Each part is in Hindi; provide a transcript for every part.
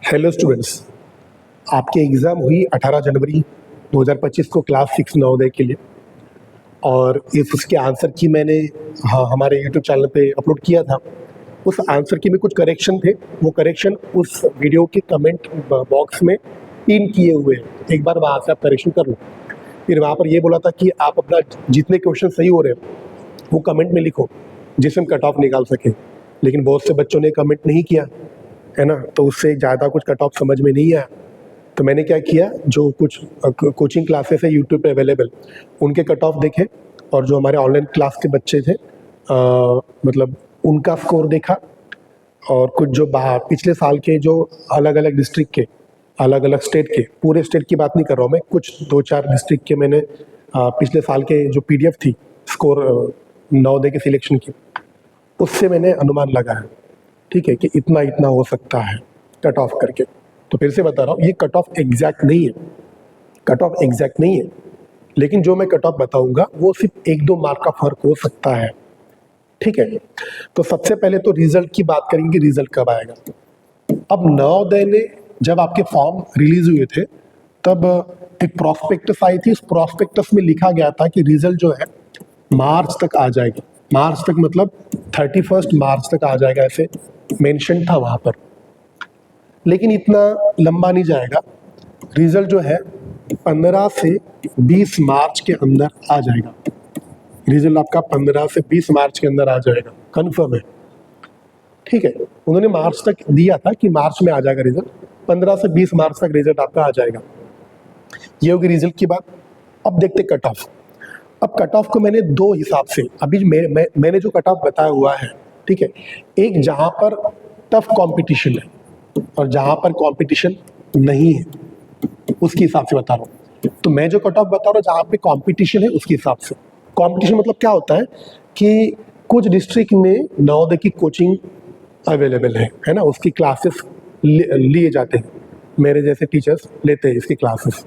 हेलो स्टूडेंट्स, आपकी एग्ज़ाम हुई 18 जनवरी 2025 को क्लास 6 नवोदय के लिए। और इस उसके आंसर की मैंने हमारे यूट्यूब चैनल पे अपलोड किया था। उस आंसर के में कुछ करेक्शन थे, वो करेक्शन उस वीडियो के कमेंट बॉक्स में पिन किए हुए हैं। एक बार वहाँ से आप करेक्शन कर लो। फिर वहाँ पर ये बोला था कि आप अपना जितने क्वेश्चन सही हो रहे हैं वो कमेंट में लिखो, जिससे हम कट ऑफ निकाल सकें। लेकिन बहुत से बच्चों ने कमेंट नहीं किया, है ना, तो उससे ज़्यादा कुछ कट ऑफ समझ में नहीं आया। तो मैंने क्या किया, जो कुछ कोचिंग क्लासेस है यूट्यूब पे अवेलेबल, उनके कट ऑफ देखे, और जो हमारे ऑनलाइन क्लास के बच्चे थे मतलब उनका स्कोर देखा, और कुछ जो बाहर पिछले साल के जो अलग अलग डिस्ट्रिक्ट के, अलग अलग स्टेट के, पूरे स्टेट की बात नहीं कर रहा हूँ मैं, कुछ 2-4 डिस्ट्रिक्ट के मैंने पिछले साल के जो पीडीएफ थी स्कोर नवोदय के सिलेक्शन की, उससे मैंने अनुमान लगाया, ठीक है, कि इतना इतना हो सकता है कट ऑफ करके। तो फिर से बता रहा हूँ, ये कट ऑफ एग्जैक्ट नहीं है, कट ऑफ एग्जैक्ट नहीं है, लेकिन जो मैं कट ऑफ बताऊंगा वो सिर्फ 1-2 मार्क का फर्क हो सकता है, ठीक है। तो सबसे पहले तो रिजल्ट की बात करेंगे, रिजल्ट कब आएगा। अब नवोदय ने जब आपके फॉर्म रिलीज हुए थे तब एक प्रॉस्पेक्टस आई थी। उस प्रॉस्पेक्टस में लिखा गया था कि रिजल्ट जो है मार्च तक आ जाएगा। मार्च तक मतलब 31 मार्च तक आ जाएगा, ऐसे मेंशन था वहां पर। लेकिन इतना लंबा नहीं जाएगा, रिजल्ट जो है 15 से 20 मार्च के अंदर आ जाएगा। रिजल्ट आपका 15 से 20 मार्च के अंदर आ जाएगा, कंफर्म है, ठीक है। उन्होंने मार्च तक दिया था कि मार्च में आ जाएगा रिजल्ट, 15 से 20 मार्च तक रिजल्ट आपका आ जाएगा। ये होगी रिजल्ट की बात। अब देखते कट ऑफ। अब कट ऑफ को मैंने 2 हिसाब से, अभी मैंने जो कट ऑफ बताया हुआ है, ठीक है, एक जहां पर टफ कंपटीशन है और जहां पर कंपटीशन नहीं है, उसके हिसाब से बता रहा हूँ। तो मैं जो कट ऑफ बता रहा हूँ जहां पे कंपटीशन है उसके हिसाब से। कंपटीशन मतलब क्या होता है कि कुछ डिस्ट्रिक्ट में नवोदय की कोचिंग अवेलेबल है ना, उसकी क्लासेस लिए जाते हैं, मेरे जैसे टीचर्स लेते हैं इसकी क्लासेस।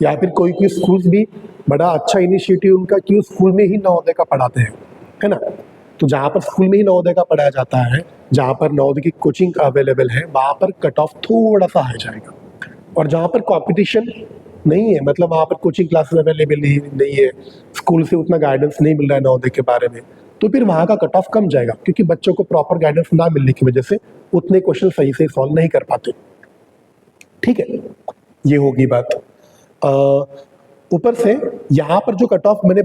या फिर कोई कोई स्कूल्स भी बड़ा अच्छा इनिशिएटिव उनका कि उस स्कूल में ही नवोदय का पढ़ाते हैं, है ना। तो जहाँ पर स्कूल में ही नवोदय का पढ़ाया जाता है, जहाँ पर नवोदय की कोचिंग अवेलेबल है, वहाँ पर कट ऑफ थोड़ा सा आ जाएगा। और जहाँ पर कंपटीशन नहीं है, मतलब वहाँ पर कोचिंग क्लासेस अवेलेबल नहीं है, स्कूल से उतना गाइडेंस नहीं मिल रहा है नवोदय के बारे में, तो फिर वहाँ का कट ऑफ कम जाएगा, क्योंकि बच्चों को प्रॉपर गाइडेंस ना मिलने की वजह से उतने क्वेश्चन सही से सॉल्व नहीं कर पाते, ठीक है। ये होगी बात। ऊपर से यहाँ पर जो कट ऑफ मैंने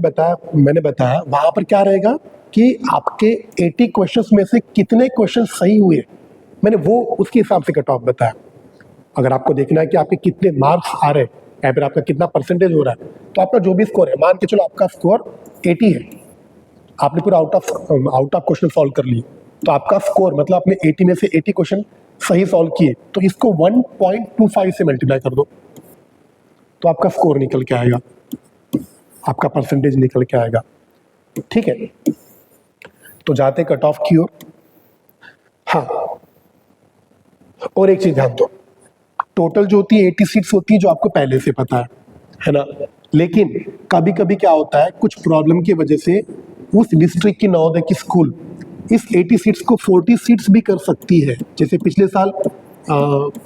बताया वहाँ पर क्या रहेगा कि आपके 80 क्वेश्चंस में से कितने क्वेश्चन सही हुए, मैंने वो उसके हिसाब से कट ऑफ बताया। अगर आपको देखना है कि आपके कितने मार्क्स आ रहे हैं या फिर आपका कितना परसेंटेज हो रहा है, तो आपका जो भी स्कोर है, मान के चलो आपका स्कोर 80 है, आपने पूरा आउट ऑफ क्वेश्चन सॉल्व कर लिए, तो आपका स्कोर मतलब आपने 80 में से 80 क्वेश्चन सही सॉल्व किए, तो इसको 1.25 से मल्टीप्लाई कर दो, तो आपका स्कोर निकल के आएगा, आपका परसेंटेज निकल के आएगा, ठीक है। तो जाते कट ऑफ की ओर। हाँ, और एक चीज ध्यान दो, टोटल जो होती है 80 सीट्स होती है, जो आपको पहले से पता है ना। लेकिन कभी कभी क्या होता है, कुछ प्रॉब्लम की वजह से उस डिस्ट्रिक्ट की नवोदय की स्कूल इस 80 सीट्स को 40 सीट्स भी कर सकती है। जैसे पिछले साल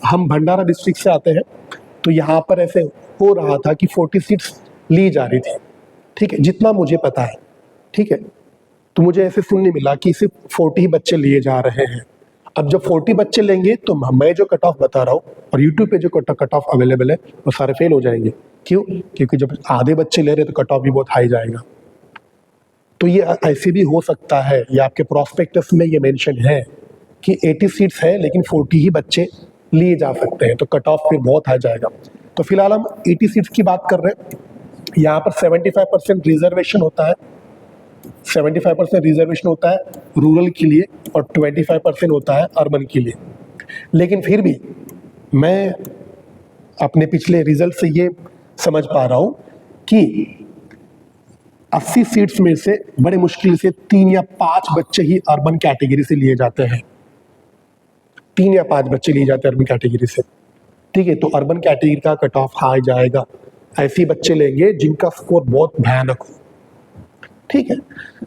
हम भंडारा डिस्ट्रिक्ट से आते हैं, तो यहाँ पर ऐसे हो रहा था कि 40 सीट्स ली जा रही थी, ठीक है, जितना मुझे पता है, ठीक है। तो मुझे ऐसे सुनने मिला कि सिर्फ 40 ही बच्चे लिए जा रहे हैं। अब जब 40 बच्चे लेंगे तो मैं जो कट ऑफ बता रहा हूँ और यूट्यूब पे जो कट ऑफ अवेलेबल है वो सारे फेल हो जाएंगे। क्यों? क्योंकि जब आधे बच्चे ले रहे हैं तो कट ऑफ भी बहुत हाई जाएगा। तो ये ऐसे भी हो सकता है, ये आपके प्रॉस्पेक्टस में ये मेंशन है कि 80 सीट्स है लेकिन 40 ही बच्चे लिए जा सकते हैं, तो कट ऑफ फिर बहुत हाई जाएगा। तो फिलहाल हम 80 सीट्स की बात कर रहे हैं। यहाँ पर 75% रिजर्वेशन होता है, 75% रिजर्वेशन होता है रूरल के लिए और 25% होता है अर्बन के लिए। लेकिन फिर भी मैं अपने पिछले रिजल्ट से ये समझ पा रहा हूँ कि 80 सीट्स में से बड़े मुश्किल से 3 या 5 बच्चे ही अर्बन कैटेगरी से लिए जाते हैं, 3 या 5 बच्चे लिए जाते हैं अर्बन कैटेगरी से, ठीक है। तो अर्बन कैटेगरी का कट ऑफ हाई जाएगा, ऐसे बच्चे लेंगे जिनका स्कोर बहुत भयानक हो, ठीक है।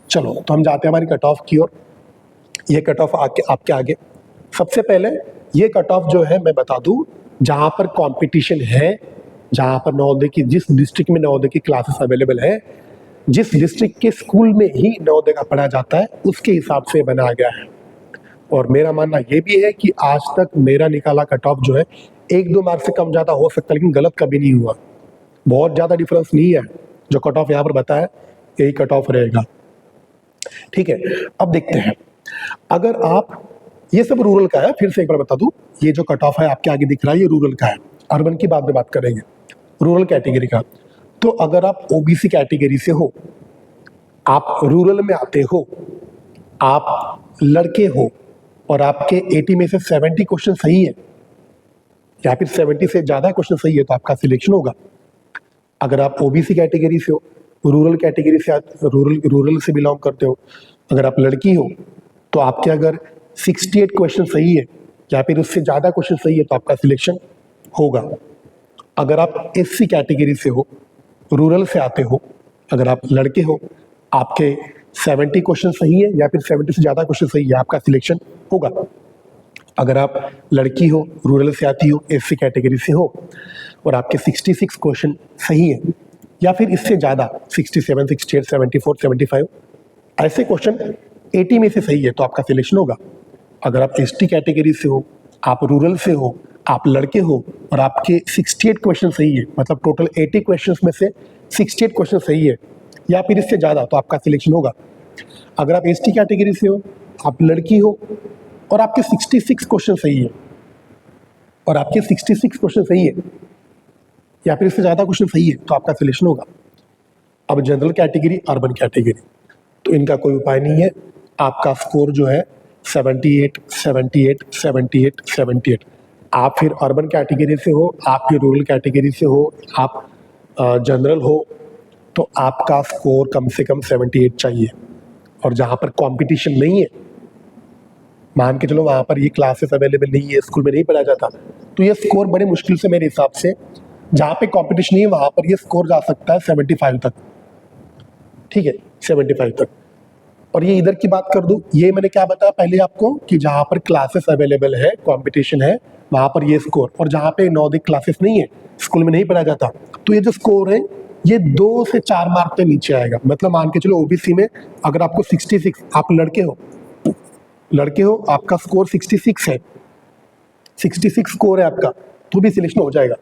चलो, तो हम जाते हैं हमारी कट ऑफ की ओर। ये कट ऑफ आपके आगे। सबसे पहले ये कट ऑफ जो है मैं बता दूं, जहाँ पर कंपटीशन है, जहाँ पर नवोदय की, जिस डिस्ट्रिक्ट में नवोदय की क्लासेस अवेलेबल है, जिस डिस्ट्रिक्ट के स्कूल में ही नवोदय का पढ़ा जाता है, उसके हिसाब से बनाया गया है। और मेरा मानना ये भी है कि आज तक मेरा निकाला कट ऑफ जो है 1-2 मार्क्स से कम ज़्यादा हो सकता है, लेकिन गलत कभी नहीं हुआ। बहुत ज़्यादा डिफरेंस नहीं है, जो कट ऑफ यहाँ पर बताया यही कट ऑफ रहेगा। ठीक है, अब देखते हैं, अगर आप, ये सब रूरल का है, फिर से एक बार बता दूं, ये जो कट ऑफ है आपके आगे दिख रहा है ये रूरल का है, अर्बन की बाद में बात करेंगे, रूरल कैटेगरी का। तो अगर आप ओबीसी कैटेगरी से हो, आप रूरल में आते हो, आप लड़के हो और आपके 80 में से 70 क्वेश्चन सही है या फिर 70 से ज़्यादा क्वेश्चन सही है तो आपका सिलेक्शन होगा। अगर आप ओबीसी कैटेगरी से हो, रूरल कैटेगरी से, रूरल से बिलोंग करते हो, अगर आप लड़की हो तो आपके अगर 68 क्वेश्चन सही है या फिर उससे ज़्यादा क्वेश्चन सही है तो आपका सिलेक्शन होगा। अगर आप एससी कैटेगरी से हो, रूरल से आते हो, अगर आप लड़के हो, आपके 70 क्वेश्चन सही है या फिर 70 से ज़्यादा क्वेश्चन सही है, आपका सिलेक्शन होगा। अगर आप लड़की हो, रूरल से आती हो, एससी कैटेगरी से हो और आपके 66 क्वेश्चन सही है या फिर इससे ज़्यादा 67, 68, 74, 75 ऐसे क्वेश्चन 80 में से सही है तो आपका सिलेक्शन होगा। अगर आप एसटी कैटेगरी से हो, आप रूरल से हो, आप लड़के हो और आपके 68 क्वेश्चन सही है, मतलब टोटल 80 क्वेश्चन में से 68 क्वेश्चन सही है या फिर इससे ज़्यादा तो आपका सिलेक्शन होगा। अगर आप एसटी कैटेगरी से हो, आप लड़की हो और आपके 66 क्वेश्चन सही है और आपके 66 क्वेश्चन सही है या फिर इससे ज़्यादा क्वेश्चन सही है तो आपका सिलेक्शन होगा। अब जनरल कैटेगरी, अर्बन कैटेगरी, तो इनका कोई उपाय नहीं है। आपका स्कोर जो है 78, 78, 78, 78। आप फिर अर्बन कैटेगरी से हो, आप फिर रूरल कैटेगरी से हो, आप जनरल हो, तो आपका स्कोर कम से कम 78 चाहिए। और जहाँ पर कंपटीशन नहीं है, मान के चलो वहाँ पर ये क्लासेस अवेलेबल नहीं है, स्कूल में नहीं पढ़ा जाता, तो ये स्कोर बड़े मुश्किल से, मेरे हिसाब से जहाँ पे कंपटीशन नहीं है वहाँ पर ये स्कोर जा सकता है 75 तक। ठीक है, 75 तक। और ये इधर की बात कर दूं, ये मैंने क्या बताया पहले आपको कि जहाँ पर क्लासेस अवेलेबल है, कंपटीशन है, वहाँ पर ये स्कोर, और जहाँ पे नवोदय क्लासेस नहीं है, स्कूल में नहीं पढ़ा जाता, तो ये जो स्कोर है ये 2 से 4 मार्क पे नीचे आएगा। मतलब मान के चलो ओबीसी में अगर आपको 66, आप लड़के हो, आपका स्कोर 66 है, 66 स्कोर है आपका, तो भी सिलेक्शन हो जाएगा।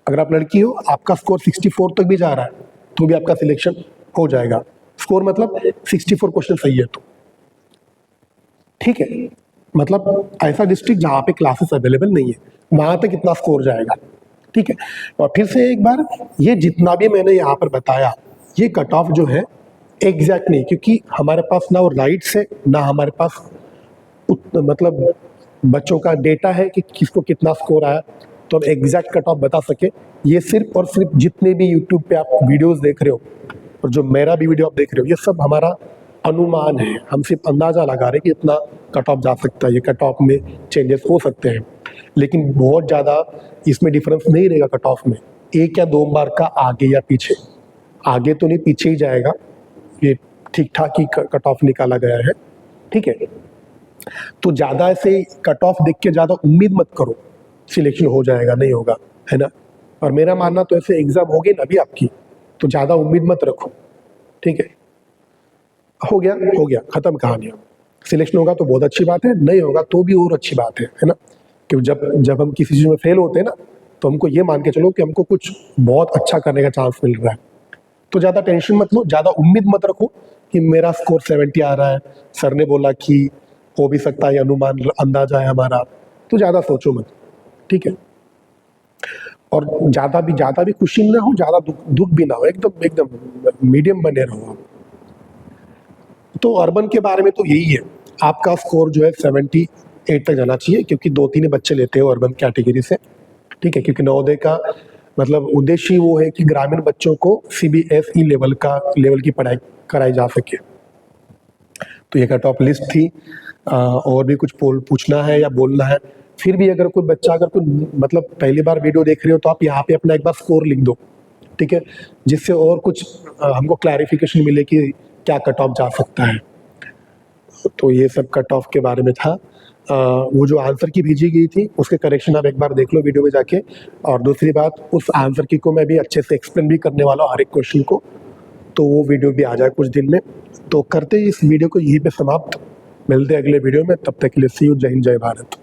अगर आप लड़की हो, आपका स्कोर 64 तक भी जा रहा है तो भी आपका सिलेक्शन हो जाएगा। स्कोर मतलब 64 क्वेश्चन सही है तो। ठीक है, मतलब ऐसा डिस्ट्रिक्ट जहाँ पे क्लासेस अवेलेबल नहीं है वहाँ तक इतना स्कोर जाएगा। ठीक है, और फिर से एक बार, ये जितना भी मैंने यहाँ पर बताया, ये कट ऑफ जो है एग्जैक्ट नहीं, क्योंकि हमारे पास ना वो राइट्स है, ना हमारे पास मतलब बच्चों का डेटा है कि किसको कितना स्कोर आया तो हम एग्जैक्ट कट ऑफ बता सके। ये सिर्फ और सिर्फ जितने भी यूट्यूब पे आप वीडियोस देख रहे हो और जो मेरा भी वीडियो आप देख रहे हो, ये सब हमारा अनुमान है। हम सिर्फ अंदाज़ा लगा रहे हैं कि इतना कट ऑफ जा सकता है, ये कट ऑफ में चेंजेस हो सकते हैं, लेकिन बहुत ज़्यादा इसमें डिफरेंस नहीं रहेगा कट ऑफ में। 1 या 2 मार्क का आगे या पीछे, आगे तो नहीं पीछे ही जाएगा, ये ठीक ठाक ही कट ऑफ निकाला गया है। ठीक है, तो ज़्यादा ऐसे कट ऑफ देख के ज़्यादा उम्मीद मत करो सिलेक्शन हो जाएगा, नहीं होगा, है ना। और मेरा मानना तो ऐसे एग्ज़ाम होगी ना अभी आपकी, तो ज़्यादा उम्मीद मत रखो। ठीक है, हो गया, ख़त्म कहानी। सिलेक्शन होगा तो बहुत अच्छी बात है, नहीं होगा तो भी और अच्छी बात है ना। क्योंकि जब हम किसी चीज़ में फेल होते हैं ना, तो हमको ये मान के चलो कि हमको कुछ बहुत अच्छा करने का चांस मिल रहा है। तो ज़्यादा टेंशन मत लो, ज़्यादा उम्मीद मत रखो कि मेरा स्कोर 70 आ रहा है, सर ने बोला कि हो भी सकता है, अनुमान अंदाजा है हमारा, तो ज़्यादा सोचो मत। ठीक है, और ज़्यादा भी खुशी ना हो, ज़्यादा दुख भी ना हो, एकदम मीडियम बने रहो। तो अर्बन के बारे में तो यही है, आपका स्कोर जो है 78 तक जाना चाहिए, क्योंकि 2-3 बच्चे लेते हो अर्बन कैटेगरी से। ठीक है, क्योंकि नवोदय का मतलब उद्देश्य ही वो है कि ग्रामीण बच्चों को सीबीएसई लेवल की पढ़ाई कराई जा सके। तो ये कट ऑफ लिस्ट थी। और भी कुछ पूछना है या बोलना है? फिर भी अगर कोई बच्चा, अगर कोई मतलब पहली बार वीडियो देख रहे हो, तो आप यहाँ पे अपना एक बार स्कोर लिख दो। ठीक है, जिससे और कुछ हमको क्लैरिफिकेशन मिले कि क्या कट ऑफ जा सकता है। तो ये सब कट ऑफ के बारे में था। वो जो आंसर की भेजी गई थी उसके करेक्शन आप एक बार देख लो वीडियो में जाके। और दूसरी बात, उस आंसर की को मैं भी अच्छे से एक्सप्लेन भी करने वाला हूँ हर एक क्वेश्चन को, तो वो वीडियो भी आ जाए कुछ दिन में। तो करते ही इस वीडियो को यहीं पे समाप्त, मिलते हैं अगले वीडियो में, तब तक के लिए सी यू, जय हिंद जय भारत।